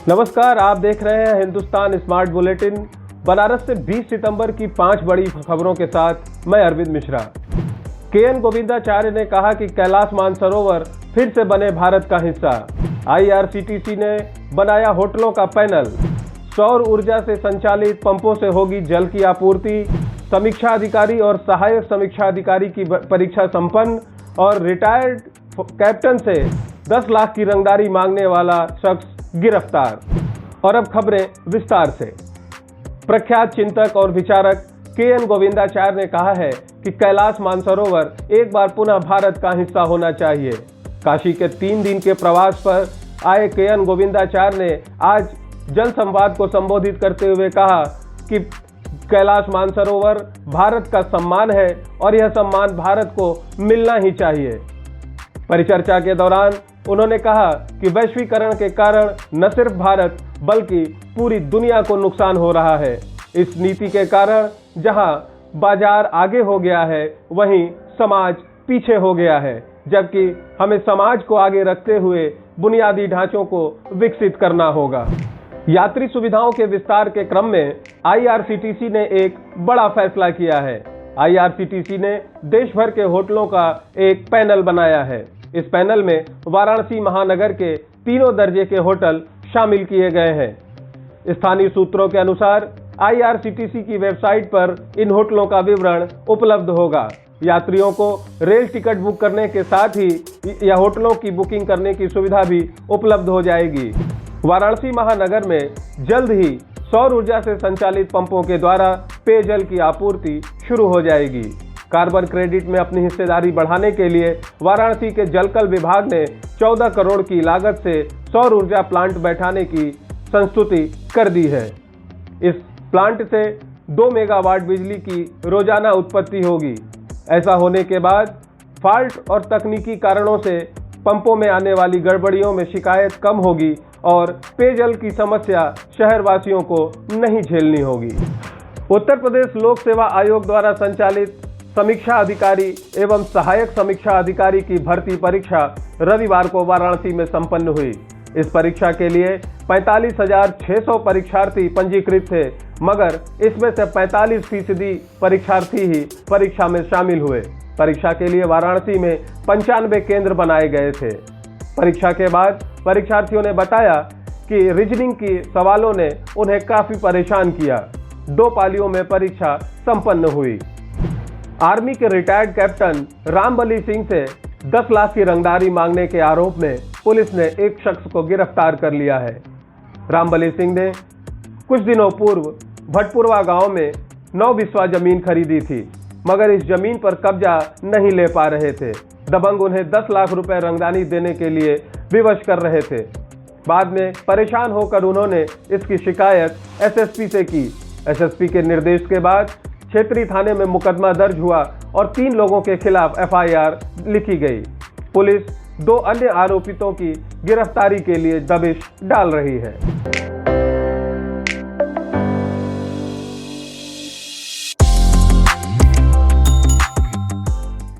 नमस्कार, आप देख रहे हैं हिंदुस्तान स्मार्ट बुलेटिन। बनारस से 20 सितंबर की 5 बड़ी खबरों के साथ मैं अरविंद मिश्रा। केएन गोविंदाचार्य ने कहा कि कैलाश मानसरोवर फिर से बने भारत का हिस्सा। आईआरसीटीसी ने बनाया होटलों का पैनल। सौर ऊर्जा से संचालित पंपों से होगी जल की आपूर्ति। समीक्षा अधिकारी और सहायक समीक्षा अधिकारी की परीक्षा संपन्न। और रिटायर्ड कैप्टन से 10 लाख की रंगदारी मांगने वाला शख्स गिरफ्तार। और अब खबरें विस्तार से। प्रख्यात चिंतक और विचारक केएन गोविंदाचार्य ने कहा है कि कैलाश मानसरोवर एक बार पुनः भारत का हिस्सा होना चाहिए। काशी के 3 दिन के प्रवास पर आए केएन गोविंदाचार्य ने आज जन संवाद को संबोधित करते हुए कहा कि कैलाश मानसरोवर भारत का सम्मान है और यह सम्मान भारत को मिलना ही चाहिए। परिचर्चा के दौरान उन्होंने कहा कि वैश्वीकरण के कारण न सिर्फ भारत बल्कि पूरी दुनिया को नुकसान हो रहा है। इस नीति के कारण जहां बाजार आगे हो गया है, वहीं समाज पीछे हो गया है, जबकि हमें समाज को आगे रखते हुए बुनियादी ढांचों को विकसित करना होगा। यात्री सुविधाओं के विस्तार के क्रम में आईआरसीटीसी ने एक बड़ा फैसला किया है। आईआरसीटीसी ने देश भर के होटलों का एक पैनल बनाया है। इस पैनल में वाराणसी महानगर के 3 दर्जे के होटल शामिल किए गए हैं। स्थानीय सूत्रों के अनुसार आईआरसीटीसी की वेबसाइट पर इन होटलों का विवरण उपलब्ध होगा। यात्रियों को रेल टिकट बुक करने के साथ ही या होटलों की बुकिंग करने की सुविधा भी उपलब्ध हो जाएगी। वाराणसी महानगर में जल्द ही सौर ऊर्जा से संचालित पंपों के द्वारा पेयजल की आपूर्ति शुरू हो जाएगी। कार्बन क्रेडिट में अपनी हिस्सेदारी बढ़ाने के लिए वाराणसी के जलकल विभाग ने 14 करोड़ की लागत से सौर ऊर्जा प्लांट बैठाने की संस्तुति कर दी है। इस प्लांट से 2 मेगावाट बिजली की रोजाना उत्पत्ति होगी। ऐसा होने के बाद फॉल्ट और तकनीकी कारणों से पंपों में आने वाली गड़बड़ियों में शिकायत कम होगी और पेयजल की समस्या शहरवासियों को नहीं झेलनी होगी। उत्तर प्रदेश लोक सेवा आयोग द्वारा संचालित समीक्षा अधिकारी एवं सहायक समीक्षा अधिकारी की भर्ती परीक्षा रविवार को वाराणसी में संपन्न हुई। इस परीक्षा के लिए 45,600 परीक्षार्थी पंजीकृत थे, मगर इसमें से 45% परीक्षार्थी ही परीक्षा में शामिल हुए। परीक्षा के लिए वाराणसी में 95 केंद्र बनाए गए थे। परीक्षा के बाद परीक्षार्थियों ने बताया कि रीजनिंग की सवालों ने उन्हें काफी परेशान किया। 2 पालियों में परीक्षा संपन्न हुई। आर्मी के रिटायर्ड कैप्टन रामबली सिंह से 10 लाख की रंगदारी मांगने के आरोप में पुलिस ने एक शख्स को गिरफ्तार कर लिया है। रामबली सिंह ने कुछ दिनों पूर्व भटपुरवा गांव में 9 बिस्वा जमीन खरीदी थी, मगर इस जमीन पर कब्जा नहीं ले पा रहे थे। दबंग उन्हें 10 लाख रुपए रंगदारी देने के लिए विवश कर रहे थे। बाद में परेशान होकर उन्होंने इसकी शिकायत एसएसपी से की। एसएसपी के निर्देश के बाद क्षेत्रीय थाने में मुकदमा दर्ज हुआ और 3 लोगों के खिलाफ एफआईआर लिखी गई। पुलिस 2 अन्य आरोपितों की गिरफ्तारी के लिए दबिश डाल रही है।